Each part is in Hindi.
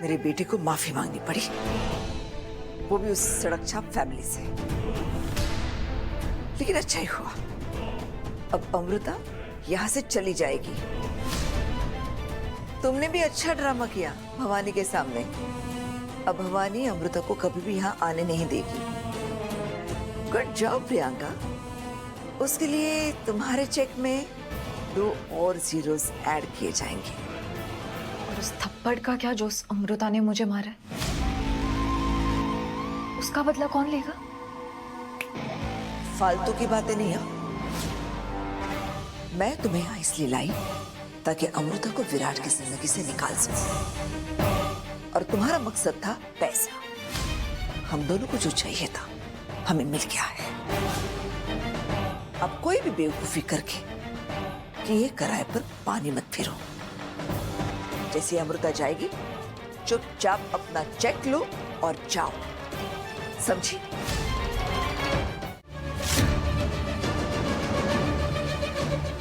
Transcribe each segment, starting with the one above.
मेरे बेटे को माफी मांगनी पड़ी, वो भी उस सड़क छाप फैमिली से। लेकिन अच्छा ही हुआ, अब अमृता यहाँ से चली जाएगी। तुमने भी अच्छा ड्रामा किया भवानी के सामने। अब भवानी अमृता को कभी भी यहाँ आने नहीं देगी। Good job Priyanka. उसके लिए तुम्हारे चेक में 2 और जीरोस ऐड किए जाएंगे। और उस थप्पड़ का क्या जो उस अमृता ने मुझे मारा है, उसका बदला कौन लेगा? फालतू की बातें नहीं है। मैं तुम्हें यहाँ इसलिए लाई ताकि अमृता को विराट की जिंदगी से निकाल सकूं। और तुम्हारा मकसद था पैसा। हम दोनों को जो चाहिए था हमें मिल गया है। अब कोई भी बेवकूफी करके कि ये किराए पर पानी मत फिरो। जैसे अमृता जाएगी, चुपचाप अपना चेक लो और जाओ, समझी?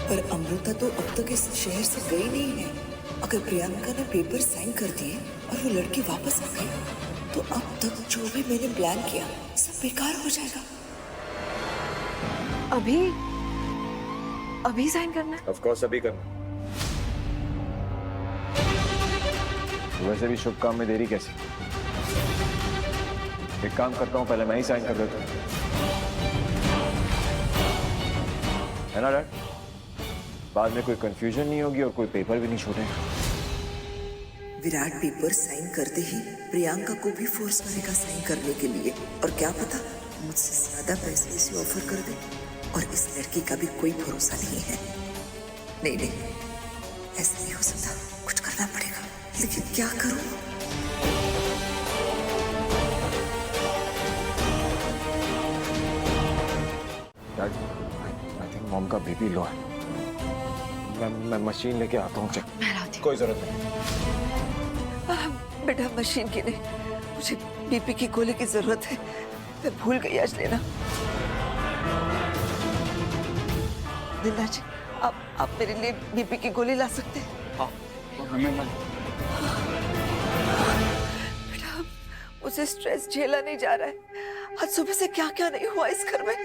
पर अमृता तो अब तक इस शहर से गई नहीं है। अगर प्रियंका ने पेपर साइन कर दिए और वो लड़की वापस आ गई तो अब तक जो भी मैंने प्लान किया सब बेकार हो जाएगा। अभी साइन करना है? ऑफ कोर्स अभी करना। वैसे भी शुभ काम में देरी कैसी? एक काम करता हूँ, पहले मैं ही साइन कर देता हूँ, है ना डैड? बाद में कोई कंफ्यूजन नहीं होगी और कोई पेपर भी नहीं छूटेगा। विराट पेपर साइन करते ही प्रियंका को भी फोर्स करेगा साइन करने के लिए। और क्या पता मुझसे ज्यादा पैसे इसे ऑफर कर दे। और इस लड़की का भी कोई भरोसा नहीं है। नहीं नहीं, ऐसा नहीं हो सकता, कुछ करना पड़ेगा। लेकिन क्या करूं? डैड, आई थिंक मॉम का बीपी लो है। मैं मशीन लेके आता हूँ। चेक कोई जरूरत नहीं। बेटा मशीन की नहीं, मुझे बीपी की गोली की जरूरत है। मैं भूल गई आज लेना। दिलदार जी, आप मेरे लिए बीपी की गोली ला सकते हैं? हाँ, हमें बेटा मुझे स्ट्रेस झेला नहीं जा रहा है। आज सुबह से क्या क्या नहीं हुआ इस घर में,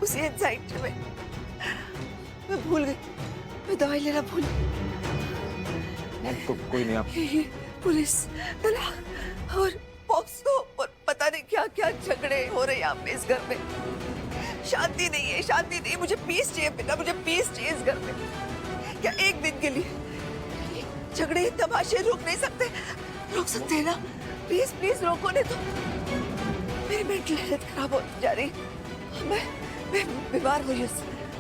उसी एंजाइटी में मैं भूल गई। मैं दवाई लेना भूल। तो कोई नहीं, आप ये पुलिस, तलाक और पॉक्सो और पता नहीं क्या क्या झगड़े हो रहे हैं यहाँ पे इस घर में। शांति नहीं है, शांति नहीं। मुझे पीस चाहिए बेटा, मुझे पीस चाहिए इस घर में। क्या एक दिन के लिए झगड़े तमाशे रोक नहीं सकते? रोक सकते हैं ना? प्लीज प्लीज रोको, नहीं तो मेरी मेंटल हेल्थ खराब होती जा रही है। मैं बीमार हो रही हूँ।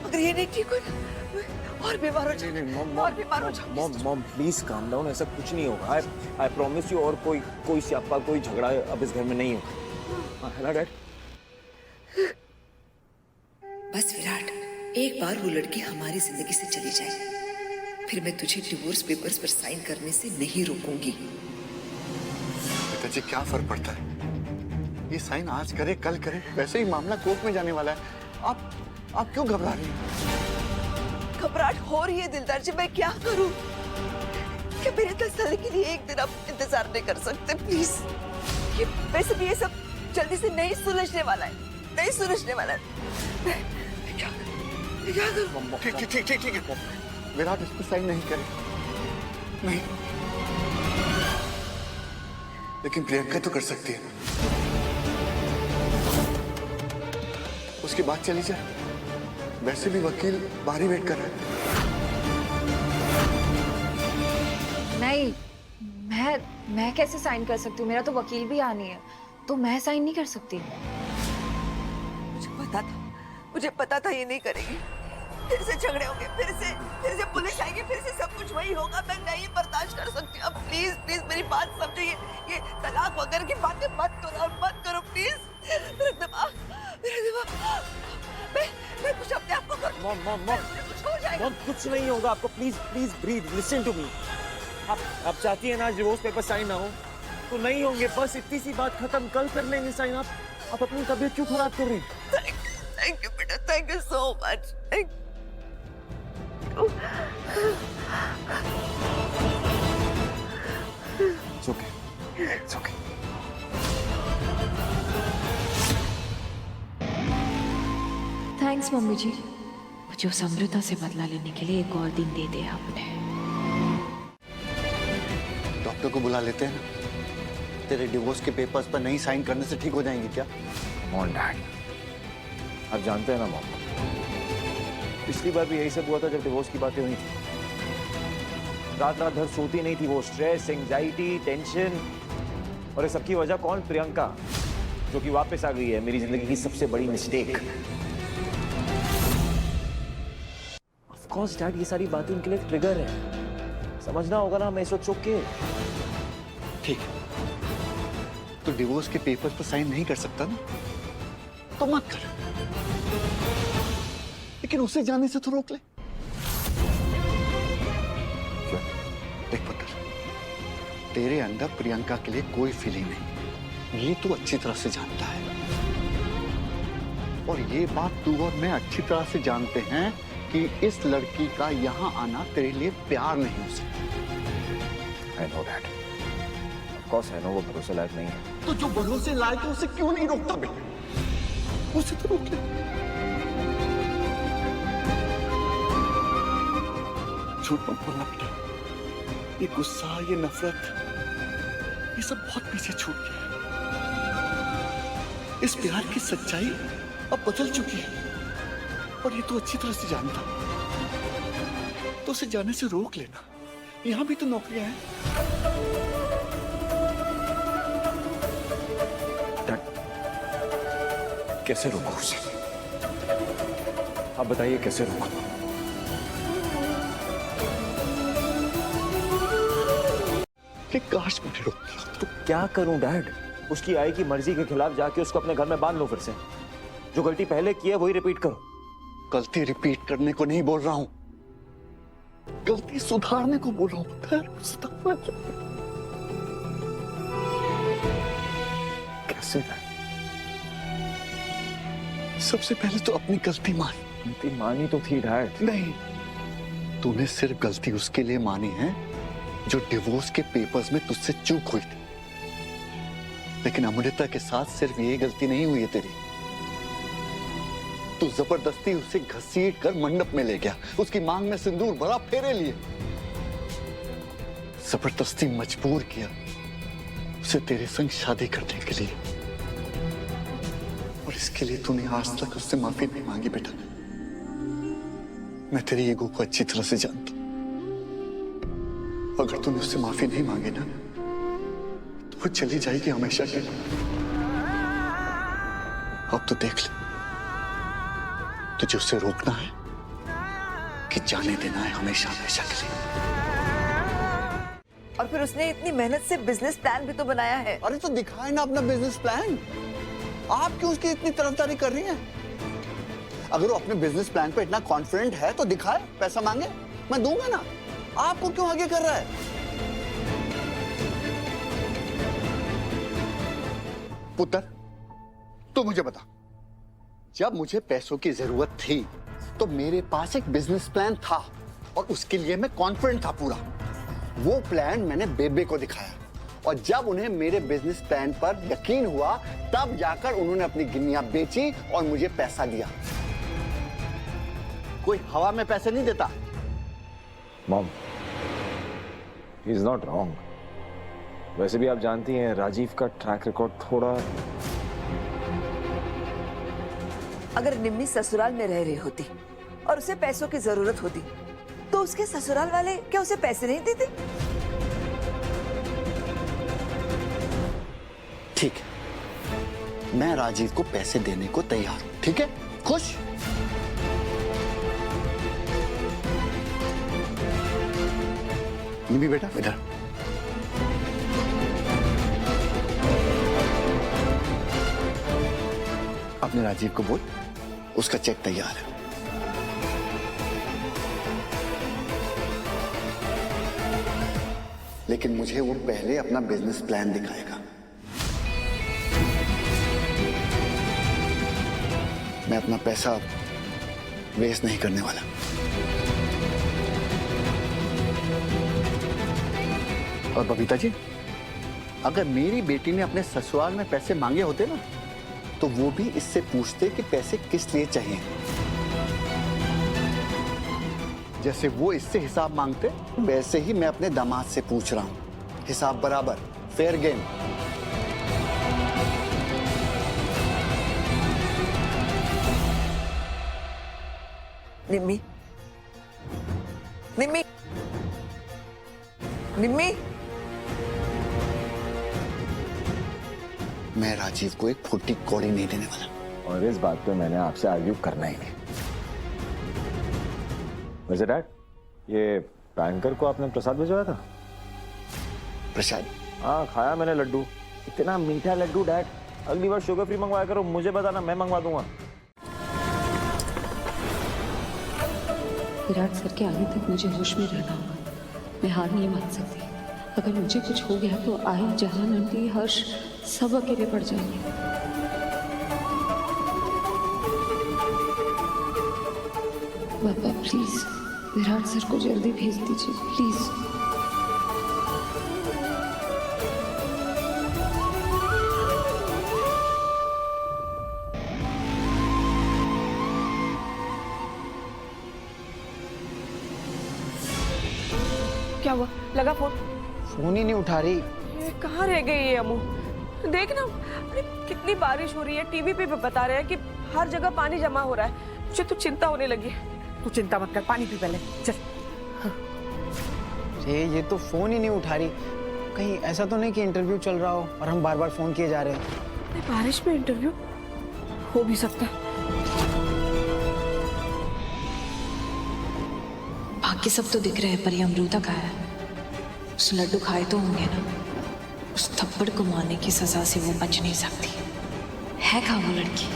अगर ये नहीं ठीक हो और बीमार हो जाऊँ, और बीमार हो जाऊँ। मॉम प्लीज काम डाउन, ऐसा कुछ नहीं होगा। I promise you. और कोई स्यापा, कोई झगड़ा अब इस घर में नहीं होगा, है ना डैड? बस विराट, एक बार वो लड़की हमारी जिंदगी से चली जाए, फिर मैं तुझे डिवोर्स पेपर्स पर साइन करने से नहीं रोकूंगी। पिताजी क्या फर्क पड़ता है? ये साइन आज करे कल करे, वैसे ही मामला कोर्ट में जाने वाला है। आप क्यों घबरा रही हैं? घबराहट हो रही है दिलदार जी, मैं क्या करूं? क्या मेरे तसल्ली के लिए एक दिन आप इंतजार नहीं कर सकते प्लीज? ये वैसे भी ये सब जल्दी से नहीं सुलझने वाला है, नहीं सुलझने वाला है। मैं क्या करूं? ठीक है। विराट इस पर साइन नहीं करे, नहीं। लेकिन प्रियंका तो कर सकती है। उसकी बात चली जाए। वैसे भी वकील बाहर ही वेट कर रहा है। नहीं, मैं कैसे साइन कर सकती हूँ? मेरा तो वकील भी आनी है, तो मैं साइन नहीं कर सकती। मुझे पता था ये नहीं करेगी। फिर से झगड़े होंगे, फिर से पुलिस आएगी, फिर से सब कुछ वही होगा। मैं नहीं बर्दाश्त कर सकती। अब प्लीज प्लीज मेरी बात समझो। ये तलाक वगैरह की बातें मत करो प्लीज। मेरा दिमाग मैं कुछ अपने आप को कर। मॉम कुछ हो जाएगा। मॉम कुछ नहीं होगा आपको। Please breathe, listen to me. आप चाहती है ना डिवोर्स पेपर साइन ना हो तो नहीं होंगे, बस इतनी सी बात खत्म। कल कर लेंगे साइन। आप अपनी तबीयत क्यों खराब कर रही हैं? थैंक यू बेटा, thank you so much. It's okay. It's okay. Thanks mummy ji, मुझे उस अमृता से बदला लेने के लिए एक और दिन दे दिया आपने। डॉक्टर को बुला लेते हैं ना। तेरे डिवोर्स के पेपर्स पर नहीं साइन करने से ठीक हो जाएंगी क्या? Come on, Dad. आप जानते हैं ना मॉम, पिछली बार भी यही सब हुआ था जब डिवोर्स की बातें हुई थी। रात रात भर सोती नहीं थी वो, स्ट्रेस, एंजाइटी, टेंशन, और ये सबकी वजह कौन? प्रियंका, जो कि वापस आ गई है, मेरी जिंदगी की सबसे बड़ी मिस्टेक। ऑफ कोर्स डैड, ये सारी बातें उनके लिए ट्रिगर है, समझना होगा ना हमें इस वक्त चुप के। ठीक है, तो डिवोर्स के पेपर्स पर साइन नहीं कर सकता ना, तो मत कर, लेकिन उसे जाने से तो रोक ले। देख पुत्र, तेरे अंदर प्रियंका के लिए कोई फीलिंग नहीं, ये तू अच्छी तरह से जानता है, और ये बात तू और मैं अच्छी तरह से जानते हैं कि इस लड़की का यहाँ आना तेरे लिए प्यार नहीं हो सकता। I know that. Of course I know वो भरोसे लायक नहीं है। तो जो भरोसे लायक है उसे क्यों नहीं रोकता बे? उसे तो रोक ले। झूठ मत बोलना बेटा, ये गुस्सा, ये नफरत, ये सब बहुत पीछे छूट गया है। इस प्यार की सच्चाई अब बदल चुकी है, और ये तो अच्छी तरह से जानता, तो उसे जाने से रोक लेना। यहाँ भी तो नौकरियां हैं। कैसे रोको उसे? आप बताइए कैसे रोको? कि काश मुझे रोक दिया तो क्या करूं डैड? उसकी आई की मर्जी के खिलाफ जाके उसको अपने घर में बांध लो फिर से? जो गलती पहले की है वही रिपीट करो। गलती रिपीट करने को नहीं बोल रहा हूं, गलती सुधारने को बोल रहा हूं। कैसे डैड? सबसे पहले तो अपनी गलती मान। गलती मानी तो थी डैड। नहीं, तूने सिर्फ गलती उसके लिए मानी है जो डिवोर्स के पेपर्स में तुझसे चूक हुई थी, लेकिन अमृता के साथ सिर्फ ये गलती नहीं हुई है तेरी। तू जबरदस्ती उसे घसीट कर मंडप में ले गया, उसकी मांग में सिंदूर भरा, फेरे लिए, जबरदस्ती मजबूर किया उसे तेरे संग शादी करने के लिए, और इसके लिए तूने आज तक उससे माफी नहीं मांगी बेटा। मैं तेरी ईगो को अच्छी तरह से जानता हूं, अगर तूने उससे माफी नहीं मांगी ना, तो वो चली जाएगी हमेशा के लिए। अब तो देख ले, तुझे उससे रोकना है कि जाने देना है हमेशा हमेशा के लिए। और फिर उसने इतनी मेहनत से बिजनेस प्लान भी तो बनाया है। अरे तो दिखाए ना अपना बिजनेस प्लान। आप क्यों उसकी इतनी तरफदारी कर रही हैं? अगर वो अपने बिजनेस प्लान पे इतना कॉन्फिडेंट है तो दिखाए, पैसा मांगे, मैं दूंगा ना। आपको क्यों आगे कर रहा है? पुत्र, तू मुझे बता, जब मुझे पैसों की जरूरत थी तो मेरे पास एक बिजनेस प्लान था, और उसके लिए मैं कॉन्फिडेंट था पूरा। वो प्लान मैंने बेबे को दिखाया, और जब उन्हें मेरे बिजनेस प्लान पर यकीन हुआ तब जाकर उन्होंने अपनी गिन्नियां बेची और मुझे पैसा दिया। कोई हवा में पैसे नहीं देता। Mom, he is not wrong. वैसे भी आप जानती हैं राजीव का ट्रैक रिकॉर्ड थोड़ा। अगर निम्मी ससुराल में रह रही होती और उसे पैसों की जरूरत होती तो उसके ससुराल वाले क्या उसे पैसे नहीं देते? ठीक है, मैं राजीव को पैसे देने को तैयार हूं। ठीक है, खुश? निम्मी बेटा इधर। अपने राजीव को बोल, उसका चेक तैयार है। लेकिन मुझे वो पहले अपना बिजनेस प्लान दिखाएगा। मैं अपना पैसा वेस्ट नहीं करने वाला। और बबीता जी, अगर मेरी बेटी ने अपने ससुराल में पैसे मांगे होते ना, तो वो भी इससे पूछते कि पैसे किस लिए चाहिए। जैसे वो इससे हिसाब मांगते, वैसे ही मैं अपने दामाद से पूछ रहा हूं। हिसाब बराबर, फेयर गेम। निम्मी, निम्मी, निम्मी, मैं राजीव को एक फुटी कौड़ी नहीं देने वाला। और इस बात पे मैंने आपसे आर्ग्यू करना ही नहीं। वैसे डैड, ये बैंकर को आपने प्रसाद भिजवाया था? प्रसाद? हाँ, खाया मैंने लड्डू। इतना मीठा लड्डू डैड। अगली बार शुगर फ्री मंगवाया करो, मुझे बताना, मैं मंगवा दूंगा। विराट सर के आने तक मुझे होश में रहना होगा। मैं हार नहीं मान सकती। अगर मुझे कुछ हो गया तो आई, जहान, आंटी, हर्ष सब अकेले पड़ जाएंगे। पापा प्लीज विराट सर को जल्दी भेज दीजिए प्लीज। क्या हुआ? लगा फोन? फोन ही नहीं उठा रही। ये कहाँ रह गई है अमू? देख ना, अरे कितनी बारिश हो रही है। टीवी पे बता रहे हैं कि हर जगह पानी जमा हो रहा है। मुझे तो चिंता होने लगी है। तू चिंता मत कर, पानी पी पहले, चल। ये तो फोन ही नहीं उठा रही। कहीं ऐसा तो नहीं कि इंटरव्यू चल रहा हो और हम बार बार फोन किए जा रहे हैं। बारिश में इंटरव्यू हो भी सकता है। बाकी सब तो दिख रहे हैं, पर ये अमृता कहाँ है? उस लड्डू खाए तो होंगे ना। उस थप्पड़ को मारने की सजा से वो बच नहीं सकती है। कहाँ वो लड़की?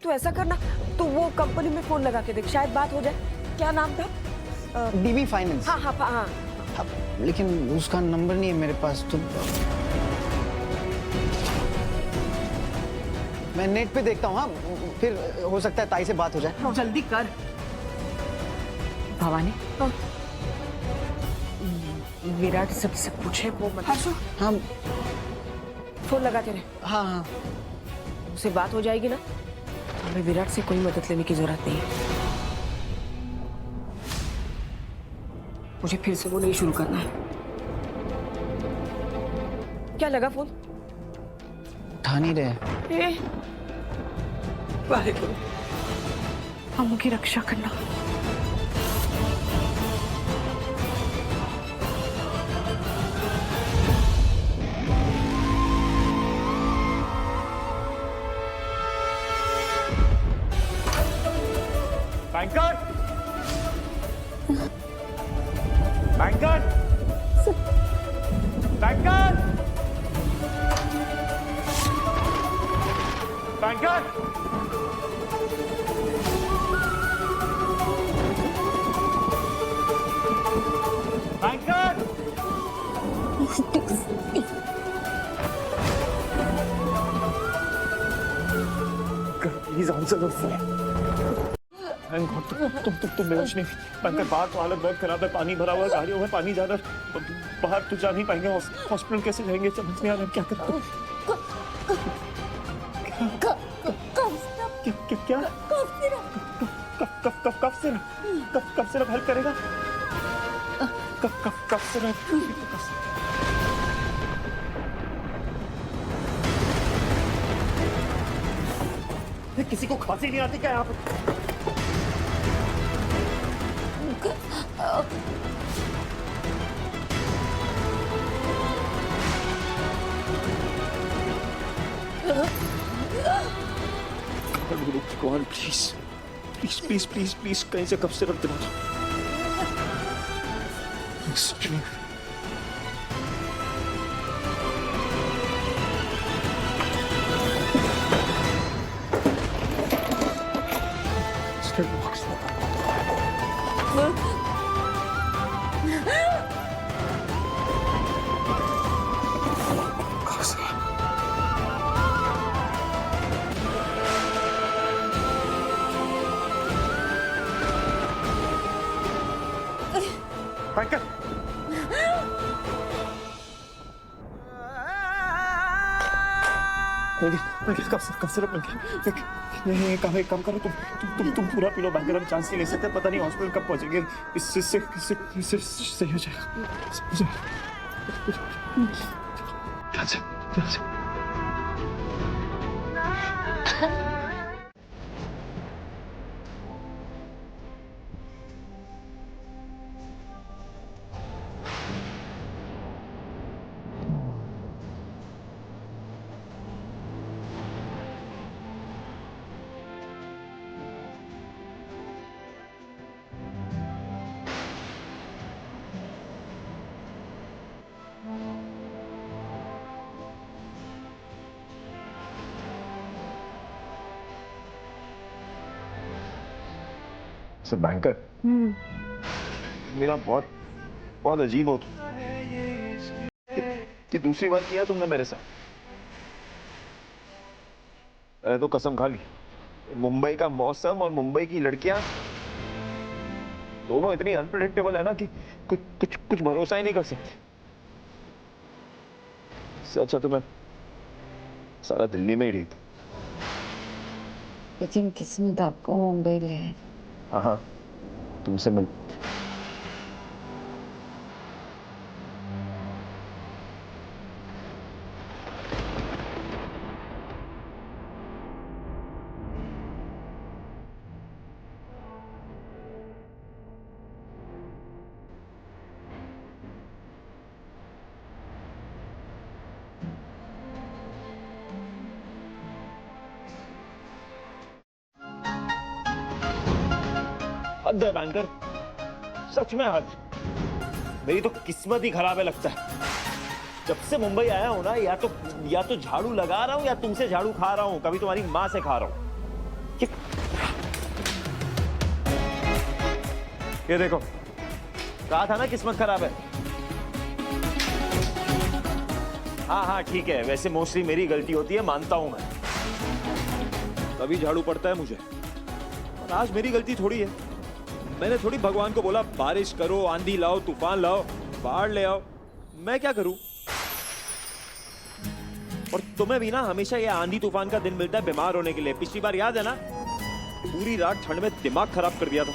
तो ऐसा करना, तू वो कंपनी में फोन लगा के देख, शायद बात हो जाए। क्या नाम था? DB finance. हाँ हाँ हाँ। अब लेकिन उसका नंबर नहीं है मेरे पास। तो मैं नेट पे देखता हूँ। हाँ, फिर हो सकता है ताई से बात हो जाए। जल्दी कर। भवानी, हाँ। विराट सबसे पूछे वो मत। हर्षु, हाँ फोन लगाते रहे। हाँ हाँ। उससे बात हो जाएगी ना, हमें विराट से कोई मदद लेने की जरूरत नहीं है। मुझे फिर से वो नहीं शुरू करना है। क्या लगा फोन? उठा नहीं रहे। वाहेगुरु, अम्मू की रक्षा करना। Banker! Banker! Banker! Banker! Banker! Please answer the phone. तुम बेहोश नहीं। बैंकर, बाहर तो हालत बहुत खराब है। पानी भरा हुआ, गाड़ियों में पानी ज्यादा। बाहर तो जा नहीं पाएंगे। हॉस्पिटल कैसे जाएंगे, समझ नहीं आ रहा क्या करता हूँ। क्या कफ सिरप हेल्प करेगा? Cough syrup. किसी को खांसी नहीं आती क्या यहाँ पे? कौन? प्लीज कहीं से कब से रख देना। बैंकर कब सिर्फ नहीं काम करो तुम पूरा पी लो बैंकर, हम चांस नहीं ले सकते, पता नहीं हॉस्पिटल कब पहुंचेंगे, इससे सही हो जाएगा। ध्यान से सर बैंकर मेरा बहुत अजीब हो कि दूसरी बार किया तुमने मेरे साथ। मैंने तो कसम खा ली, मुंबई का मौसम और मुंबई की लड़कियां दोनों इतनी अनप्रेडिक्टेबल है ना कि कुछ भरोसा ही नहीं कर सकते। इससे अच्छा तो मैं सारा दिल्ली में ही रही था। लेकिन किस्मत आपको मुंबई ले है। हाँ तुमसे मिल हद है बैंकर, सच में हद। मेरी तो किस्मत ही खराब है लगता है। जब से मुंबई आया हूं ना, या तो झाड़ू लगा रहा हूं या तुमसे झाड़ू खा रहा हूं, कभी तुम्हारी मां से खा रहा हूं। ये देखो, कहा था ना किस्मत खराब है। हाँ ठीक है, वैसे मोस्टली मेरी गलती होती है, मानता हूं मैं, तभी झाड़ू पड़ता है मुझे। और आज मेरी गलती थोड़ी है। मैंने थोड़ी भगवान को बोला बारिश करो, आंधी लाओ, तूफान लाओ, बाढ़ ले आओ, मैं क्या करूं? और तुम्हें भी ना हमेशा ये आंधी तूफान का दिन मिलता है बीमार होने के लिए। पिछली बार याद है ना, पूरी रात ठंड में दिमाग खराब कर दिया था।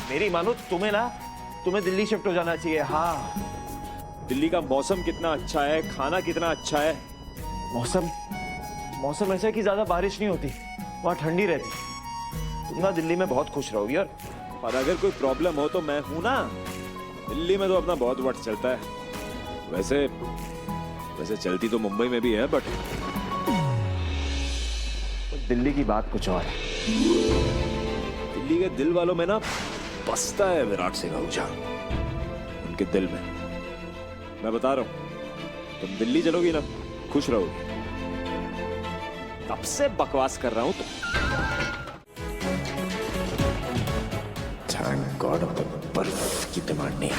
मेरी मानो तुम्हें दिल्ली शिफ्ट हो जाना चाहिए। हाँ, दिल्ली का मौसम कितना अच्छा है, खाना कितना अच्छा है। मौसम ऐसा है कि ज्यादा बारिश नहीं होती, वहां ठंडी रहती। तुम ना दिल्ली में बहुत खुश रहोगी यार। और अगर कोई प्रॉब्लम हो तो मैं हूं ना, दिल्ली में तो अपना बहुत वक्त चलता है। वैसे चलती तो मुंबई में भी है, बट दिल्ली की बात कुछ और है। दिल्ली के दिल वालों में ना बसता है विराट सिंह आहूजा, उनके दिल में। मैं बता रहा हूं, तुम दिल्ली चलोगी ना, खुश रहोगी। तब से बकवास कर रहा हूं तो थैंक गॉड अब तक बर्फ की डिमांड नहीं है।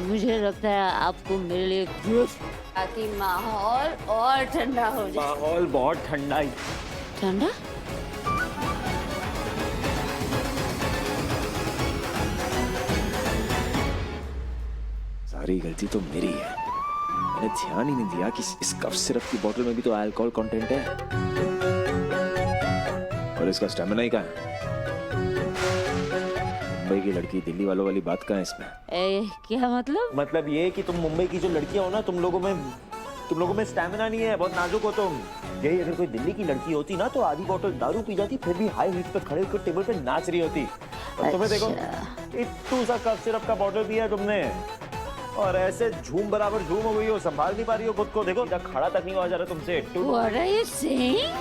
मुझे लगता है आपको मेरे लिए ताकि माहौल और ठंडा हो जाए। माहौल बहुत ठंडा ही। ठंडा? सारी गलती तो मेरी है। मैंने ध्यान ही नहीं दिया कि इस कफ सिरप की बोतल में भी तो अल्कोहल कंटेंट है, और इसका स्टेमिना ही कहाँ है? मुंबई की लड़की दिल्ली वालों वाली बात कहाँ है इसमें? क्या मतलब ये कि तुम मुंबई की जो लड़कियां हो ना, तुम लोगों में स्टेमिना नहीं है, बहुत नाजुक हो तुम। यही अगर कोई दिल्ली की लड़की होती ना तो आधी बोतल दारू पी जाती, फिर भी हाई हीट पे खड़े होकर टेबल पे नाच रही होती। और तुम्हें देखो, इतना सा कफ सिरप का बॉटल पिया है तुमने, और ऐसे झूम बराबर झूम हो गई हो, संभाल नहीं पा रही हो खुद को। देखो खड़ा तक नहीं हुआ जा रहा तुमसे। What are you saying?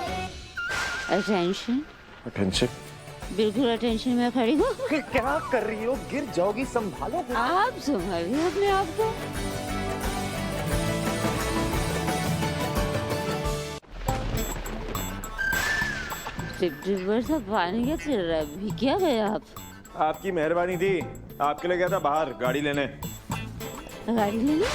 Attention. Attention? बिल्कुल अटेंशन में खड़ी हूँ। क्या कर रही हो? गिर जाओगी, संभालो। आप संभालिए अपने आप को। टिप सा पानी क्या चल रहा है? भी क्या गए आप? आपकी मेहरबानी थी, आपके लिए गया था बाहर गाड़ी लेने। गाड़ी लेने?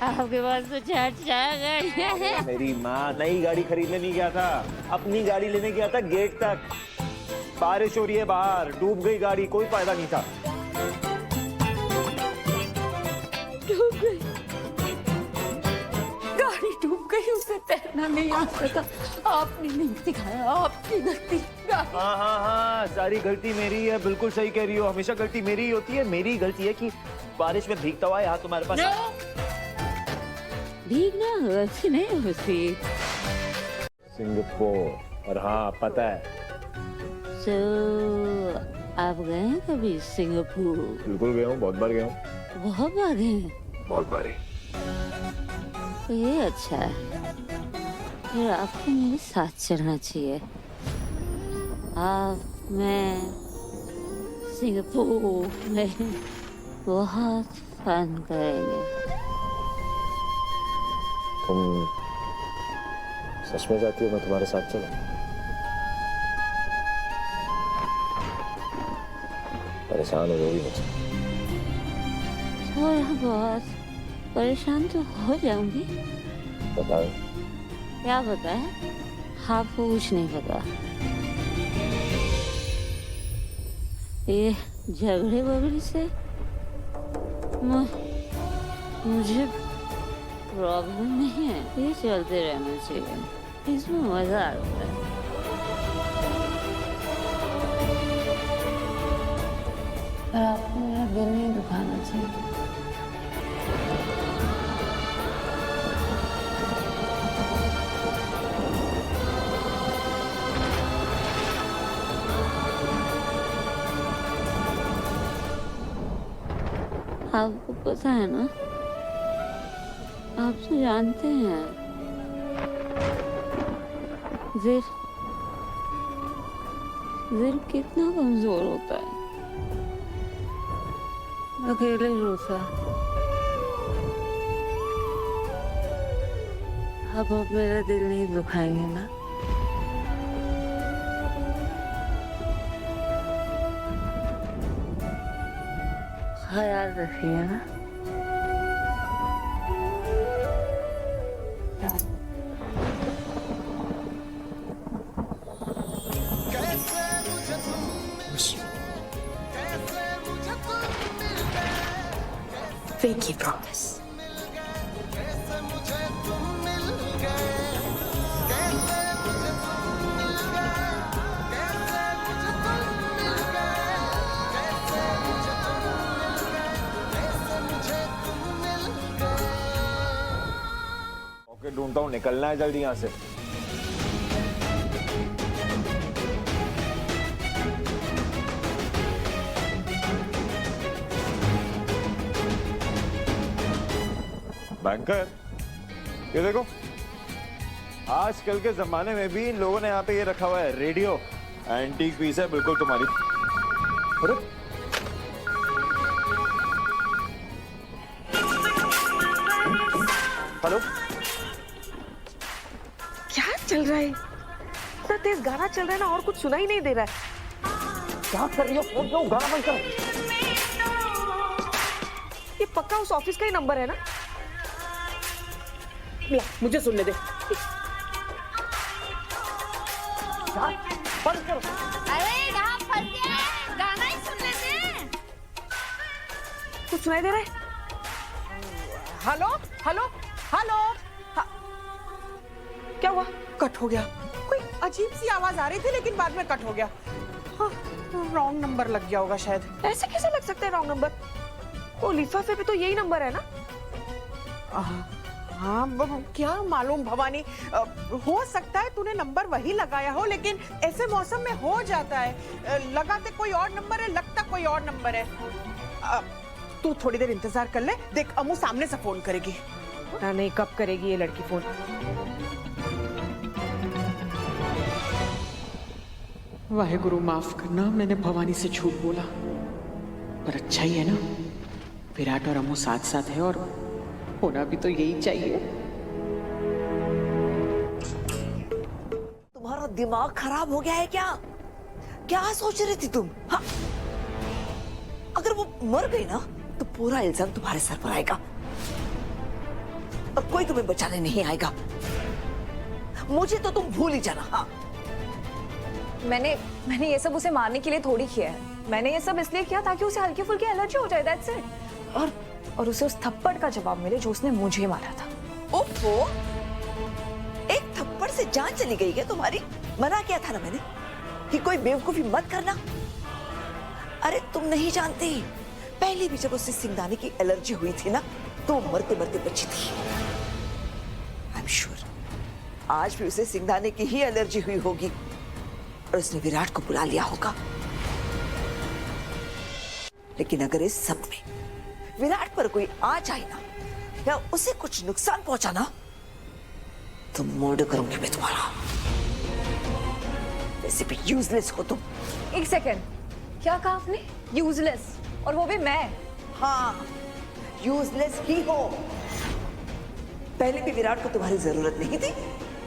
आपके पास तो चार गाड़ियां हैं। मेरी माँ नई गाड़ी खरीदने नहीं गया था, अपनी गाड़ी लेने गया था गेट तक। बारिश हो रही है बाहर, डूब गई गाड़ी, कोई फायदा नहीं था। डूब गई गाड़ी, डूब गई, उसे तैरना नहीं आता था। आपने नहीं सिखाया, आपकी गलती। हाँ हाँ हाँ, सारी गलती मेरी है, बिल्कुल सही कह रही हो। हमेशा गलती मेरी ही होती है। मेरी गलती है कि बारिश में भीगता हुआ यहाँ तुम्हारे पास भीगना गलती नहीं होती। सिंगापुर, और हाँ पता है। तो आप गए हैं कभी सिंगापुर? बिल्कुल गया हूँ, बहुत बार गया हूँ। बहुत बार गए हैं? बहुत बार। तो ये अच्छा है, फिर आपको मेरे साथ चलना चाहिए। आप मैं सिंगापुर में बहुत फन करेंगे। तुम सच में चाहती हो मैं तुम्हारे साथ चलूं? परेशान हो जाओगी मुझसे? थोड़ा बहुत परेशान तो हो जाऊंगी। बताओ। क्या पता है? आपको कुछ नहीं पता। ये झगड़े वगड़े से मुझे प्रॉब्लम नहीं है, ये चलते रहना चाहिए, इसमें मजा आता है। पर आपको मेरा दिल नहीं दुखाना चाहिए। आपको पता है ना, आप तो जानते हैं दिल कितना कमजोर होता है, अकेले रोता। अब मेरा दिल नहीं दुखाएंगे ना? ख्याल रखिए ना। Pinky promise. ओके, ढूंढता हूँ, निकलना है जल्दी यहाँ से। बैंकर, ये देखो, आजकल के जमाने में भी इन लोगों ने यहाँ पे ये रखा हुआ है रेडियो। एंटीक पीस है बिल्कुल तुम्हारी। अरे हेलो, क्या चल रहा है? इतना तेज गाना चल रहा है ना, और कुछ सुना ही नहीं दे रहा है। क्या कर रही हो? फोन क्यों? गाना बंद करो। ये पक्का उस ऑफिस का ही नंबर है ना? मुझे सुनने दे। बंद करो। अरे यहाँ फंस गया है, गाना ही सुन लेते हैं। कुछ सुनाई दे रहा है? Hello hello hello. हाँ। क्या हुआ? कट हो गया। कोई अजीब सी आवाज आ रही थी लेकिन बाद में कट हो गया। हाँ, रॉन्ग नंबर लग गया होगा शायद। ऐसे कैसे लग सकता है रॉन्ग नंबर? वो लिफाफे पे तो यही नंबर है ना? हाँ, क्या मालूम भवानी, हो सकता है तूने नंबर वही लगाया हो, लेकिन ऐसे मौसम में हो जाता है। लगाते कोई और नंबर है, लगता कोई और नंबर है। तू थोड़ी देर इंतजार कर ले, देख अमू सामने से फोन करेगी। पता नहीं कब करेगी ये लड़की फोन। वाहेगुरु माफ करना, मैंने भवानी से झूठ बोला। पर अच्छा ही है ना, विराट और अमू साथ साथ है और होना भी तो यही चाहिए। तुम्हारा दिमाग खराब हो गया है क्या? क्या सोच रही थी तुम? हाँ? अगर वो मर गई ना तो पूरा इल्जाम तुम्हारे सर पर आएगा। और कोई तुम्हें बचाने नहीं आएगा। मुझे तो तुम भूल ही जाना। हाँ, मैंने ये सब उसे मारने के लिए थोड़ी किया है। मैंने ये सब इसलिए किया ताकि उसे हल्की फुल्की एलर्जी हो जाए, दैट्स इट। और उसे उस थप्पड़ का जवाब मिले जो उसने मुझे मारा था। ओफो, एक थप्पड़ से जान चली गई क्या तुम्हारी? मना किया था ना मैंने कि कोई बेवकूफी मत करना। अरे तुम नहीं जानती, पहले भी जब उसे सिंगदाने की एलर्जी हुई थी ना तो वो मरते मरते बची थी। आई एम श्योर आज भी उसे सिंगदाने की ही एलर्जी हुई होगी और उसने विराट को बुला लिया होगा। लेकिन अगर इस सब में विराट पर कोई आ जाए ना या उसे कुछ नुकसान पहुंचाना तो मर्डर करूंगी मैं तुम्हारा। वैसे भी यूजलेस हो तुम। एक सेकेंड, क्या कहा आपने? यूजलेस? और वो भी मैं? हाँ, यूजलेस ही हो। पहले भी विराट को तुम्हारी जरूरत नहीं थी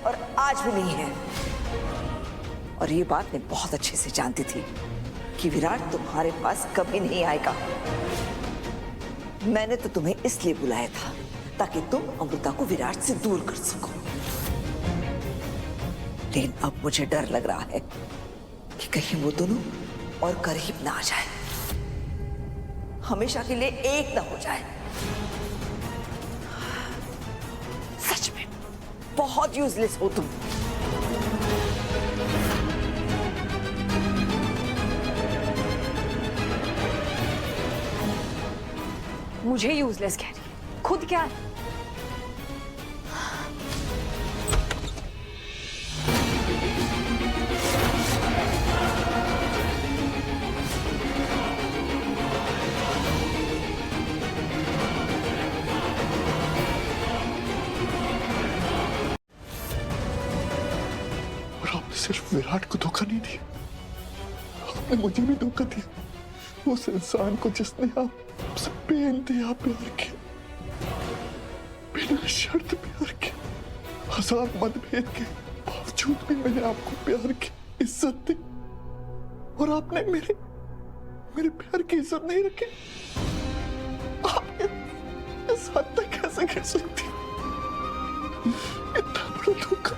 और आज भी नहीं है। और ये बात मैं बहुत अच्छे से जानती थी कि विराट तुम्हारे पास कभी नहीं आएगा। मैंने तो तुम्हें इसलिए बुलाया था ताकि तुम अमृता को विराट से दूर कर सको। लेकिन अब मुझे डर लग रहा है कि कहीं वो दोनों और करीब ना आ जाए, हमेशा के लिए एक ना हो जाए। सच में बहुत यूजलेस हो तुम। मुझे यूजलेस कह रही है, खुद क्या है? और आपने सिर्फ विराट को धोखा नहीं दिया, आपने मुझे भी धोखा दिया। उस इंसान को जिसने आपसे बेइंतहा प्यार किया, बिना शर्त प्यार किया, हजार मतभेद के बावजूद भी मैंने आपको प्यार की इज्जत दी और आपने मेरे प्यार की इज्जत नहीं रखी। आप इस हद तक कैसे कर सकती? इतना बड़ा धोखा।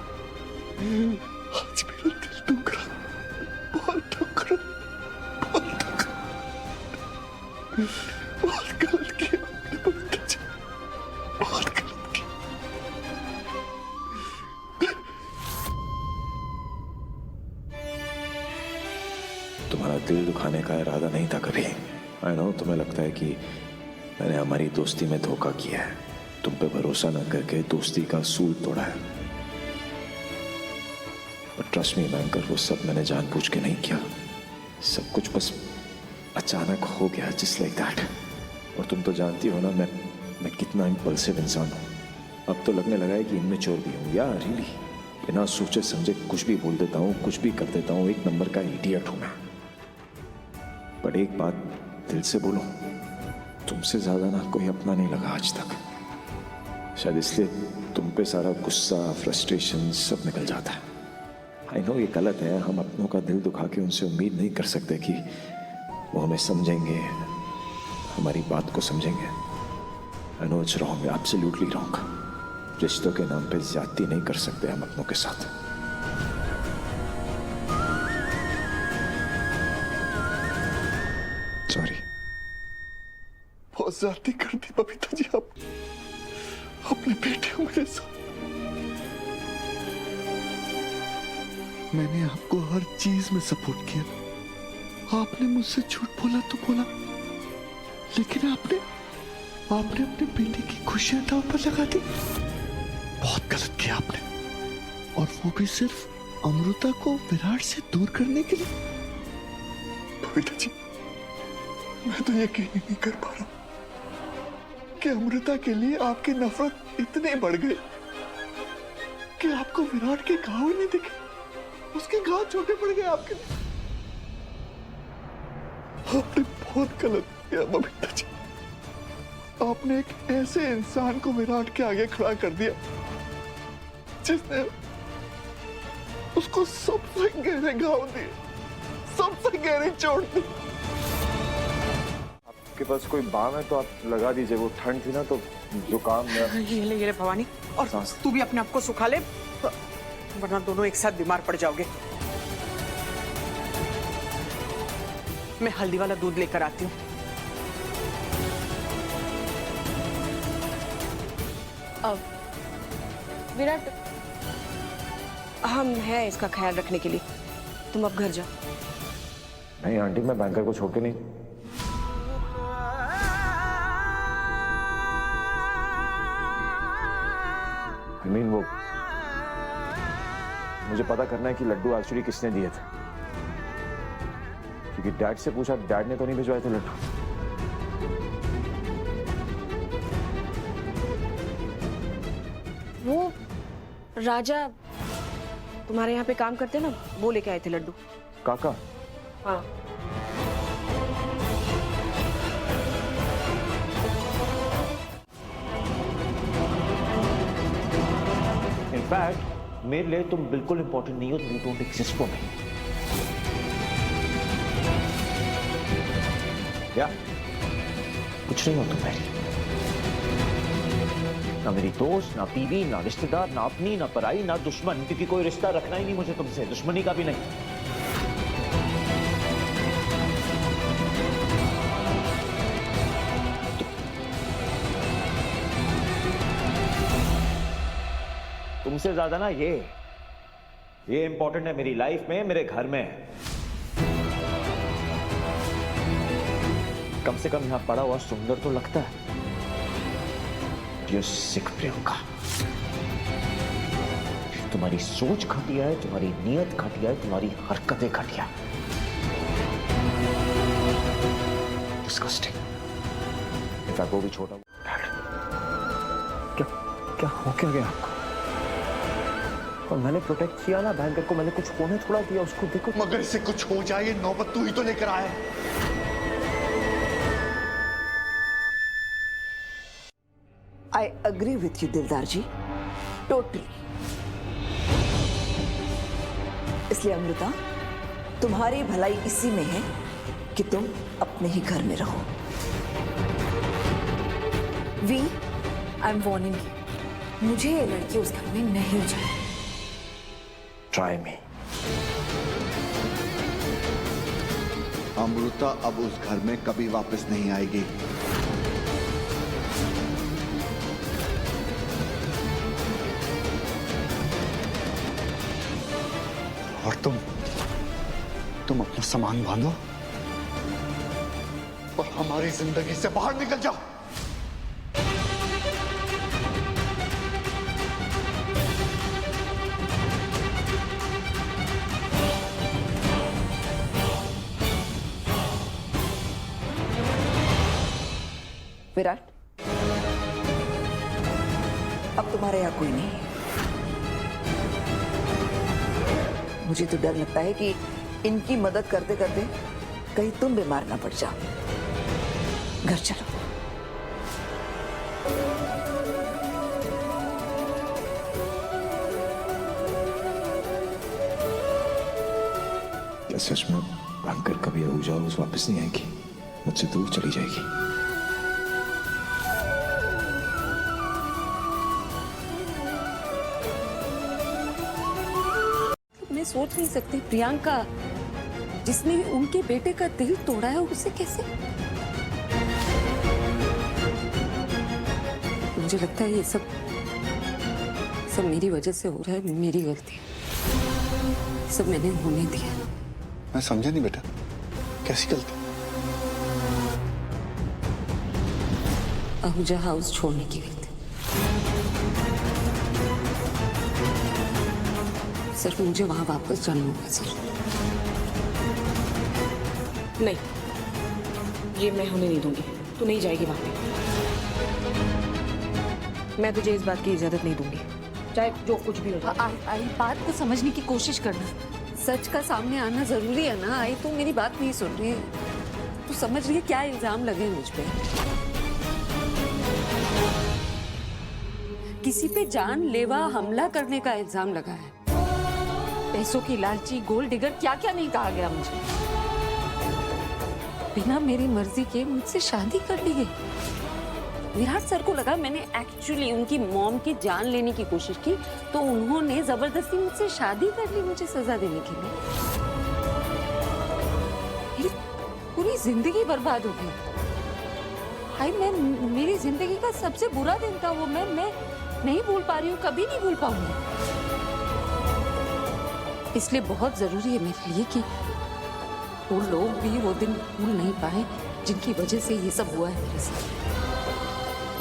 आज मेरा दिल दुख रहा, बहुत दुख रहा, बहुत दुख रहा। बहुत गलत किया आपने पवित्र जी, बहुत गलत किया। तुम्हारा दिल दुखाने का इरादा नहीं था कभी। आई नो तुम्हें लगता है कि मैंने हमारी दोस्ती में धोखा किया है, तुम पे भरोसा न करके दोस्ती का सूल तोड़ा है। बट ट्रस्ट मी बैंकर, वो सब मैंने जानबूझ के नहीं किया। सब कुछ बस अचानक हो गया, जस्ट लाइक दैट। और तुम तो जानती हो ना मैं कितना इम्पल्सिव इंसान हूँ। अब तो लगने लगा है कि इनमें चोर भी हूँ। या रियली बिना सोचे समझे कुछ भी बोल देता हूँ, कुछ भी कर देता हूँ। एक नंबर का इडियट हूँ मैं। बट एक बात दिल से बोलूं, तुमसे ज्यादा ना कोई अपना नहीं लगा आज तक। शायद इसलिए तुम पे सारा गुस्सा, फ्रस्ट्रेशन सब निकल जाता है। आई नो ये गलत है, हम अपनों का दिल दुखा के उनसे उम्मीद नहीं कर सकते कि वो हमें समझेंगे, हमारी बात को समझेंगे। I know it's wrong, absolutely wrong. रिश्तों के नाम पे ज्यादती नहीं कर सकते हम अपनों के साथ। सॉरी। बहुत ज्यादती कर दी बबीता जी आप अपने बेटे हो मेरे साथ। मैंने आपको हर चीज में सपोर्ट किया। आपने मुझसे झूठ बोला तो बोला, लेकिन आपने अपने बेटे की खुशियां दांव पर लगा दी। बहुत गलत किया आपने, और वो भी सिर्फ अमृता को विराट से दूर करने के लिए। बबीता जी, मैं तो यकीन ही नहीं कर पा रहा कि अमृता के लिए आपकी नफरत इतनी बढ़ गई कि आपको विराट के घाव ही नहीं दिखे। उसके घाव छोटे पड़ गए आपके लिए। आपने बहुत गलत किया बबीता जी। आपने एक ऐसे इंसान को विराट के आगे खड़ा कर दिया जिसने उसको सबसे गहरे घाव दिए, सबसे गहरी चोट दी। आपके पास कोई बाम है तो आप लगा दीजिए, वो ठंड थी ना तो जुकाम में। ये ले भवानी, और सांस। तू भी अपने आप को सुखा ले, वरना दोनों एक साथ बीमार पड़ जाओगे। मैं हल्दी वाला दूध लेकर आती हूँ। अब विराट, हम हैं इसका ख्याल रखने के लिए, तुम अब घर जाओ। नहीं आंटी, मैं बैंकर को छोड़ के नहीं। I mean, वो मुझे पता करना है कि लड्डू एक्चुअली किसने दिए थे, क्योंकि डैड से पूछा, डैड ने तो नहीं भिजवाए थे लड्डू। वो राजा तुम्हारे यहाँ पे काम करते हैं ना, वो लेके आए थे लड्डू। काका? हाँ। इनफैक्ट मेरे लिए तुम बिल्कुल इंपॉर्टेंट नहीं हो, तुम डोंट एग्जिस्ट फॉर मी। क्या कुछ नहीं हो तुम मेरी, ना मेरी दोस्त, ना बीवी, ना रिश्तेदार, ना अपनी, ना पराई, ना दुश्मन, क्योंकि कोई रिश्ता रखना ही नहीं मुझे तुमसे, दुश्मनी का भी नहीं। तुमसे ज्यादा ना ये इंपॉर्टेंट है मेरी लाइफ में, मेरे घर में। कम से कम यहां पड़ा हुआ सुंदर तो लगता है। सिख प्रियंका, तुम्हारी सोच घटिया है, तुम्हारी नीयत घटिया है, तुम्हारी हरकतें घटिया। डिस्गस्टिंग। इनफैक्ट वो भी छोटा। क्या क्या हो क्या गया आपको? और मैंने प्रोटेक्ट किया ना बैंकर को, मैंने कुछ होने थोड़ा दिया उसको। देखो मगर इससे कुछ हो जाए, ये नौबत तू ही तो लेकर आया है। I agree with you, दिलदार जी, totally. इसलिए अमृता, तुम्हारी भलाई इसी में है कि तुम अपने ही घर में रहो। We, I am warning you, मुझे ये लड़की उस घर में नहीं चाहिए। Try me. अमृता अब उस घर में कभी वापस नहीं आएगी। और तुम अपना सामान बांधो और हमारी जिंदगी से बाहर निकल जाओ। विराट, अब तुम्हारे यहां कोई नहीं है। मुझे तो डर लगता है कि इनकी मदद करते करते कहीं तुम बीमार ना पड़ जाओ। घर चलो। क्या सच में बैंकर कभी अहूजा वापस नहीं आएगी, मुझसे दूर चली जाएगी? मैं सोच नहीं सकती प्रियंका, जिसने उनके बेटे का दिल तोड़ा है, उसे कैसे? मुझे लगता है ये सब मेरी वजह से हो रहा है, मेरी गलती है। सब मैंने होने दिया। मैं समझा नहीं बेटा, कैसी गलती? आहूजा हाउस छोड़ने की गलती। सर मुझे वहां वापस जाना होगा सर। नहीं, ये मैं होने नहीं दूंगी। तू नहीं जाएगी वहां पे। मैं तुझे इस बात की इजाजत नहीं दूंगी, चाहे जो कुछ भी हो जाए। आई बात को समझने की कोशिश करना। सच का सामने आना जरूरी है ना। आई तू मेरी बात नहीं सुन रही। तू समझ रही है क्या इल्जाम लगे मुझ पे? किसी पे जानलेवा हमला करने का इल्जाम लगा है। पैसों की लालची, गोल्ड डिगर, क्या क्या नहीं कहा गया मुझे। बिना मेरी मर्जी के मुझसे शादी कर ली गई। विराट सर को लगा मैंने एक्चुअली उनकी मॉम की जान लेने की कोशिश की, तो उन्होंने जबरदस्ती मुझसे शादी कर ली मुझे सजा देने के लिए। मेरी पूरी जिंदगी बर्बाद हो गई। हाय, मैं मेरी जिंदगी का सबसे बुरा दिन था वो। मैं नहीं भूल पा रही हूँ, कभी नहीं भूल पाऊंगी। इसलिए बहुत जरूरी है मेरे लिए कि वो लोग भी वो दिन भूल नहीं पाए जिनकी वजह से ये सब हुआ है मेरे साथ।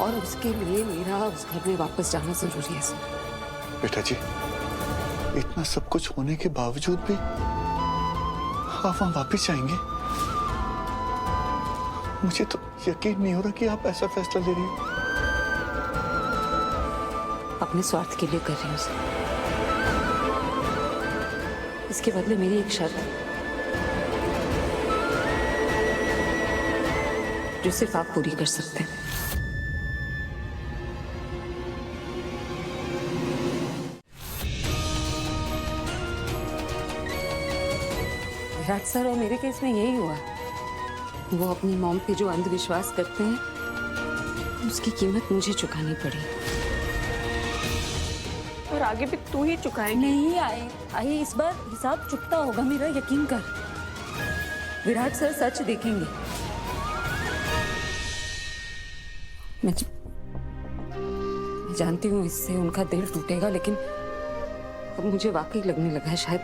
और उसके लिए मेरा उस घर में वापस जाना जरूरी है सर। बेटा जी, इतना सब कुछ होने के बावजूद भी आप वहां वापस जाएंगे? मुझे तो यकीन नहीं हो रहा कि आप ऐसा फैसला ले रही हो। अपने स्वार्थ के लिए कर रही हूँ सर। इसके बदले मेरी एक शर्त है जो सिर्फ आप पूरी कर सकते हैं। विराट सर और मेरे केस में यही हुआ। वो अपनी मॉम पे जो अंधविश्वास करते हैं उसकी कीमत मुझे चुकानी पड़ी। और आगे भी तू ही चुकाएंगी। नहीं आई इस बार हिसाब चुकता होगा, मेरा यकीन कर। विराट सर सच देखेंगे। मैं जानती हूँ इससे उनका दिल टूटेगा, लेकिन अब मुझे वाकई लगने लगा है शायद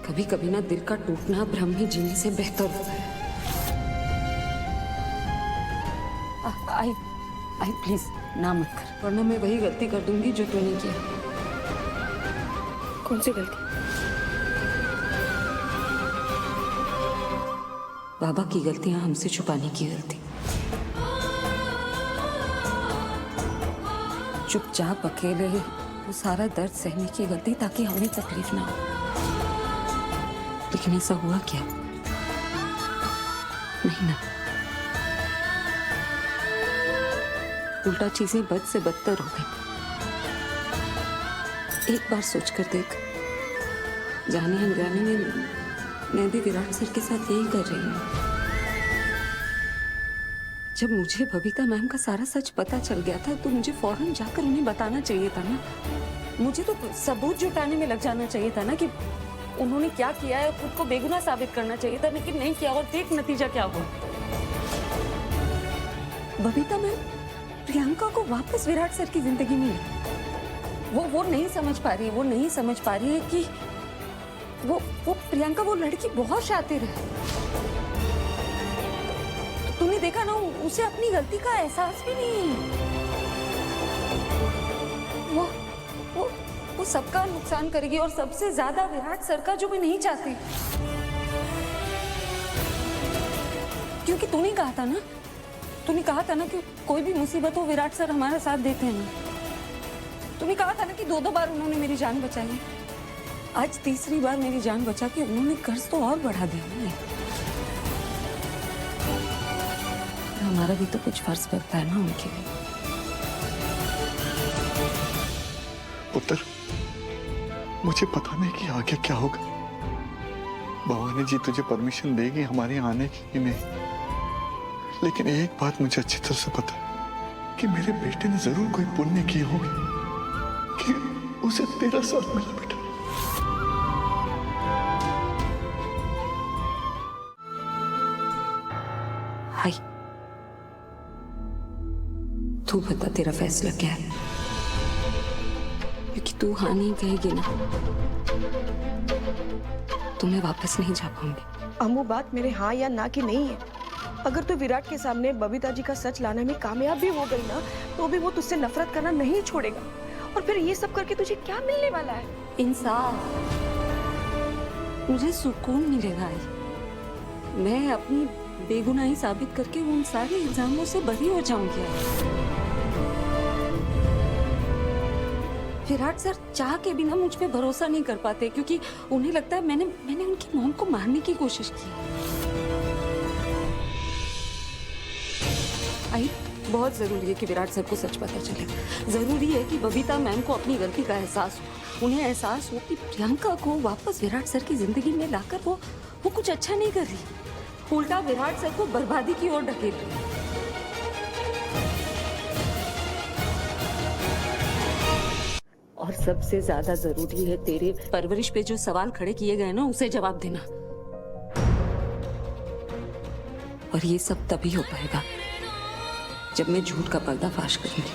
कभी कभी ना दिल का टूटना भ्रम में जीने से बेहतर होता है। आई प्लीज ना मत कर, वरना मैं वही गलती कर दूंगी जो तूने किया। कौन सी गलती? बाबा की गलतियां हमसे छुपाने की गलती। चुपचाप अकेले वो सारा दर्द सहने की गलती ताकि हमें तकलीफ ना हो। लेकिन ऐसा हुआ क्या? नहीं ना, उल्टा चीजें बद से बदतर हो गई। एक बार सोचकर देख, जाने अनजाने में मैं भी विराट सर के साथ यही कर रही हूँ। जब मुझे बबीता मैम का सारा सच पता चल गया था तो मुझे फौरन जाकर उन्हें बताना चाहिए था ना। मुझे तो सबूत जुटाने में लग जाना चाहिए था ना कि उन्होंने क्या किया है, खुद को बेगुनाह साबित करना चाहिए था, लेकिन नहीं किया। और देख नतीजा क्या हुआ। बबीता मैम प्रियंका को वापस विराट सर की जिंदगी में वो नहीं समझ पा रही है। वो नहीं समझ पा रही है कि वो प्रियंका वो लड़की बहुत शातिर है। तो तूने देखा ना, उसे अपनी गलती का एहसास भी नहीं है। वो सबका नुकसान करेगी और सबसे ज्यादा विराट सर का, जो मैं नहीं चाहती। क्योंकि तूने कहा था ना कि कोई भी मुसीबत हो विराट सर हमारा साथ देते हैं ना। तूने कहा था ना कि 2 बार उन्होंने मेरी जान बचाई है। आज तीसरी बार मेरी जान बचा के उन्होंने कर्ज तो और बढ़ा दिया है। हमारा भी तो कुछ फर्ज बनता है ना उनके लिए। पुत्र, मुझे पता नहीं कि आगे क्या होगा। भवानी जी तुझे परमिशन देगी हमारे यहाँ आने की कि नहीं, लेकिन एक बात मुझे अच्छी तरह से पता है कि मेरे बेटे ने जरूर कोई पुण्य किए होंगे कि उसे तेरा साथ मिला। बेटा, हाय, तू बता तेरा फैसला क्या है? क्योंकि तू हाँ नहीं कहेगी ना तो मैं वापस नहीं जा पाऊंगी। अम्मू, बात मेरे हाँ या ना की नहीं है। अगर तू विराट के सामने बबीता जी का सच लाने में कामयाब भी हो गई ना, तो भी वो तुझसे नफरत करना नहीं छोड़ेगा। और फिर ये सब करके तुझे क्या मिलने वाला है? इंसाफ। मुझे सुकून मिलेगा। मैं अपनी बेगुनाही साबित करके उन सारे इल्जामों से बरी हो जाऊंगी। विराट सर चाह के बिना मुझ पे भरोसा नहीं कर पाते, क्योंकि उन्हें लगता है मैंने उनकी मॉम को मारने की कोशिश की। आई, बहुत जरूरी है कि विराट सर को सच पता चले। जरूरी है कि बबीता मैम को अपनी गलती का एहसास हो। उन्हें एहसास हो कि प्रियंका को वापस विराट सर की जिंदगी में लाकर वो कुछ अच्छा नहीं कर रही। उल्टा विराट सर को बर्बादी की ओर ढकेल रही है। और सबसे ज्यादा जरूरी है तेरे परवरिश पे जो सवाल खड़े किए गए ना, उसे जवाब देना। और ये सब तभी हो पाएगा जब मैं झूठ का पर्दाफाश करूंगी,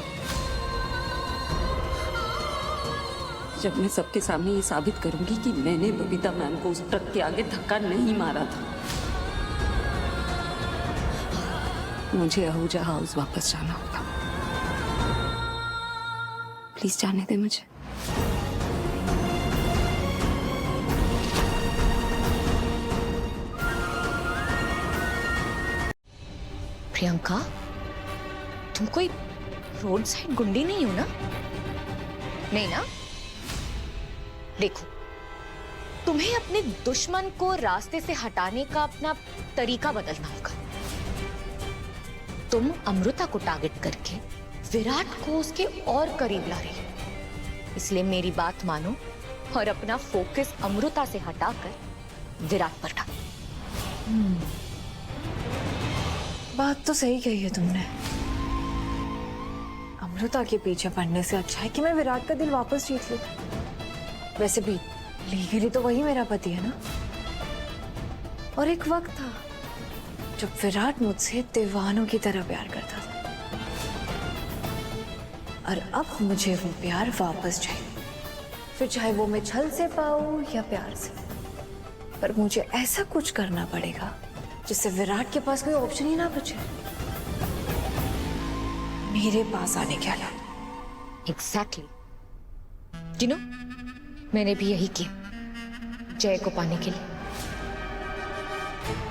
जब मैं सबके सामने ये साबित करूंगी कि मैंने बबीता मैम को उस ट्रक के आगे धक्का नहीं मारा था। मुझे आहूजा हाउस वापस जाना होगा। प्लीज जाने दे मुझे। प्रियंका, तुम कोई रोड साइड गुंडी नहीं हो ना? नहीं ना? देखो, तुम्हें अपने दुश्मन को रास्ते से हटाने का अपना तरीका बदलना होगा। तुम अमृता को टारगेट करके विराट को उसके और करीब ला रही हो। इसलिए मेरी बात मानो और अपना फोकस अमृता से हटाकर विराट पर डालो। बात तो सही कही है तुमने। अमृता के पीछे पड़ने से अच्छा है कि मैं विराट का दिल वापस जीत लूं। वैसे भी लीगली तो वही मेरा पति है ना। और एक वक्त था जब विराट मुझसे दीवानों की तरह प्यार करता था, और अब मुझे वो प्यार वापस चाहिए। फिर चाहे वो मैं छल से पाऊं या प्यार से, पर मुझे ऐसा कुछ करना पड़ेगा जिससे विराट के पास कोई ऑप्शन ही ना बचे मेरे पास आने के अलावा। एग्जैक्टली। यू नो, मैंने भी यही किया जय को पाने के लिए।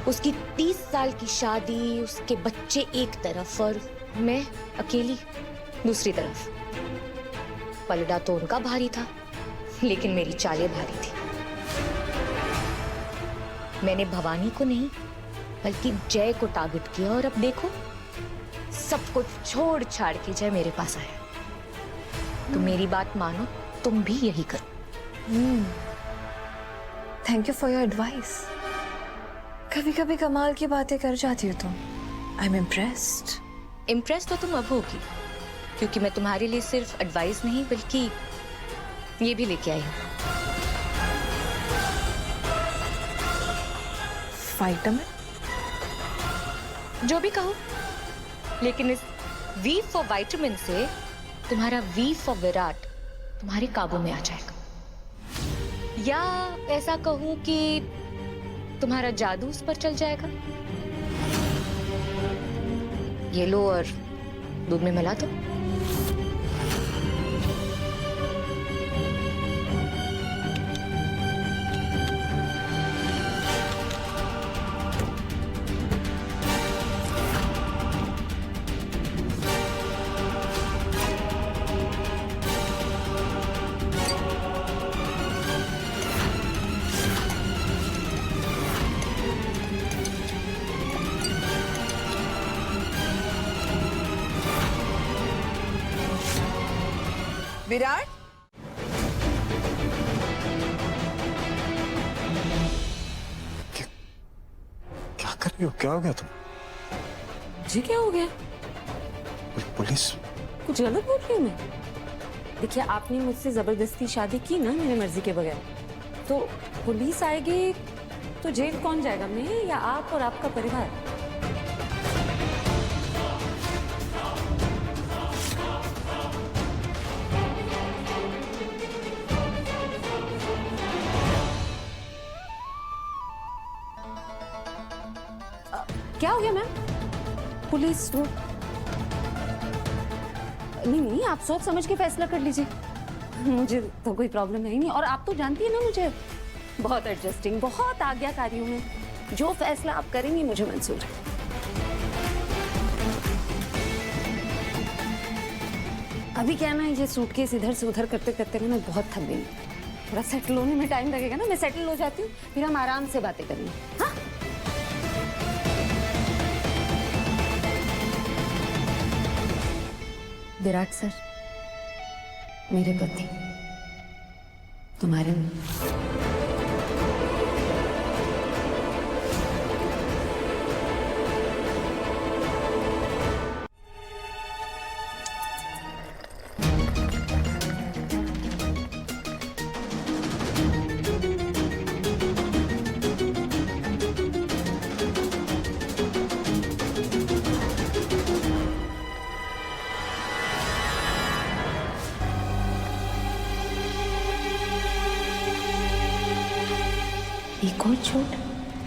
उसकी 30 साल की शादी, उसके बच्चे एक तरफ और मैं अकेली दूसरी तरफ। पलड़ा तो उनका भारी था, लेकिन मेरी चालें भारी थी। मैंने भवानी को नहीं बल्कि जय को टारगेट किया, और अब देखो सब कुछ छोड़ छाड़ के जय मेरे पास आया। तो मेरी बात मानो, तुम भी यही करो। Thank you for your advice. कभी कभी कमाल की बातें कर जाती हो तुम। I am impressed. इम्प्रेस तो तुम अब होगी, क्योंकि मैं तुम्हारे लिए सिर्फ एडवाइस नहीं बल्कि ये भी लेके आई हूँ। वाइटामिन? जो भी कहो, लेकिन इस वी फॉर विटामिन से तुम्हारा वी फॉर विराट तुम्हारे काबू में आ जाएगा। या ऐसा कहूं कि तुम्हारा जादू उस पर चल जाएगा। ये लो और दूध में मिला दो। विराट, क्या कर रही हो? क्या हो गया तुम? जी क्या हो गया? पुलिस? कुछ गलत बोल रही हूँ मैं? देखिए, आपने मुझसे जबरदस्ती शादी की ना मेरी मर्जी के बगैर, तो पुलिस आएगी तो जेल कौन जाएगा, मैं या आप और आपका परिवार? क्या हो गया मैम? पुलिस वो नहीं, आप सोच समझ के फैसला कर लीजिए। मुझे तो कोई प्रॉब्लम है ही नहीं, और आप तो जानती है ना मुझे बहुत एडजस्टिंग, बहुत आज्ञाकारी हूँ मैं। जो फैसला आप करेंगी मुझे मंजूर है। अभी क्या ना, ये सूटकेस इधर से उधर करते करते ना मैं बहुत थक गई। थोड़ा सेटल होने में टाइम लगेगा ना, मैं सेटल हो जाती हूँ, फिर हम आराम से बातें करेंगे। हाँ, विराट सर, मेरे पति, तुम्हारे एक और चोट?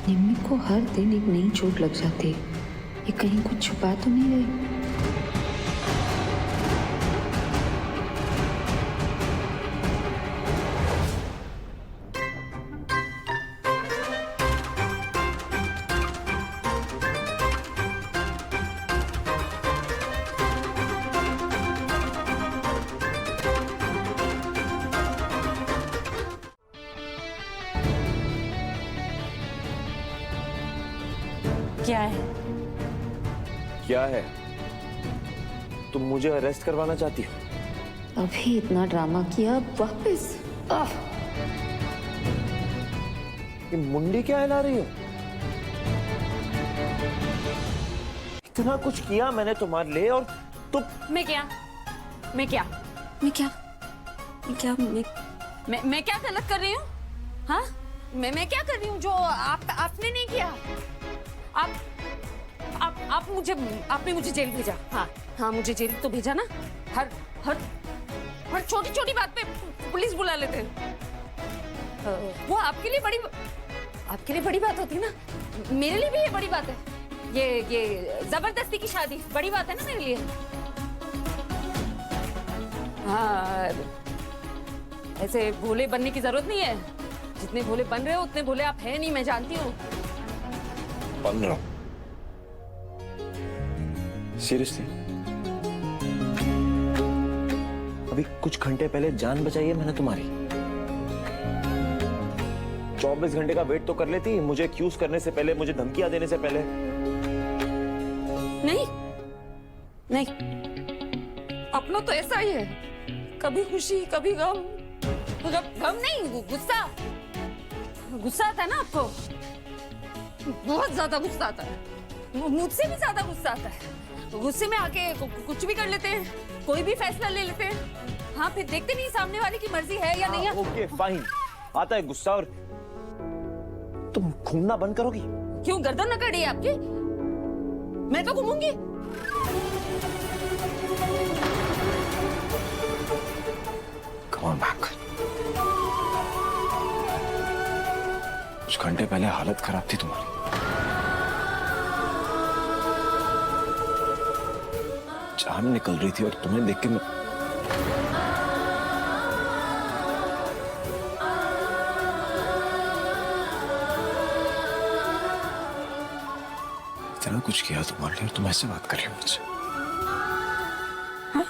निम्मी को हर दिन एक नई चोट लग जाती है। ये कहीं कुछ छुपा तो नहीं रही? क्या है? क्या है? तुम मुझे अरेस्ट करवाना चाहती हो? अभी इतना ड्रामा किया, वापस ये मुंडी क्या हिला रही हो? इतना कुछ किया मैंने तुम्हारे लिए और तुम। मैं क्या गलत कर रही हूँ? हाँ, मैं क्या कर रही हूँ जो आपने नहीं किया? आपने मुझे जेल भेजा। हाँ, मुझे जेल तो भेजा ना। हर छोटी छोटी बात पे पुलिस बुला लेते हैं। वो आपके लिए बड़ी बात होती है ना। मेरे लिए भी ये बड़ी बात है। ये जबरदस्ती की शादी बड़ी बात है ना मेरे लिए। हाँ, ऐसे भोले बनने की जरूरत नहीं है। जितने भोले बन रहे हो उतने भोले आप हैं नहीं, मैं जानती हूँ। बन रहा हूं। सीरियसली? अभी कुछ घंटे पहले जान बचाई है मैंने तुम्हारी। 24 घंटे का वेट तो कर लेती मुझे एक्यूज करने से पहले, मुझे धमकियां देने से पहले। नहीं, अपना तो ऐसा ही है, कभी खुशी कभी गम। गम नहीं, गुस्सा आता है ना आपको, बहुत ज्यादा गुस्सा आता है। मुझसे भी ज्यादा गुस्सा आता है। गुस्से में आके कुछ भी कर लेते हैं, कोई भी फैसला ले लेते हैं। हाँ, फिर देखते नहीं सामने वाले की मर्जी है या नहीं है। ओके फाइन, आता है गुस्सा और तुम घूमना बंद करोगी? क्यों, गर्दन न कड़ी है आपकी? मैं तो घूमूंगी। Come on back. कुछ घंटे पहले हालत खराब थी तुम्हारी। जान निकल रही थी और तुम्हें देख के मैं इतना कुछ किया तुम्हारे लिए और तुम ऐसे बात कर रही हो मुझसे। हाँ,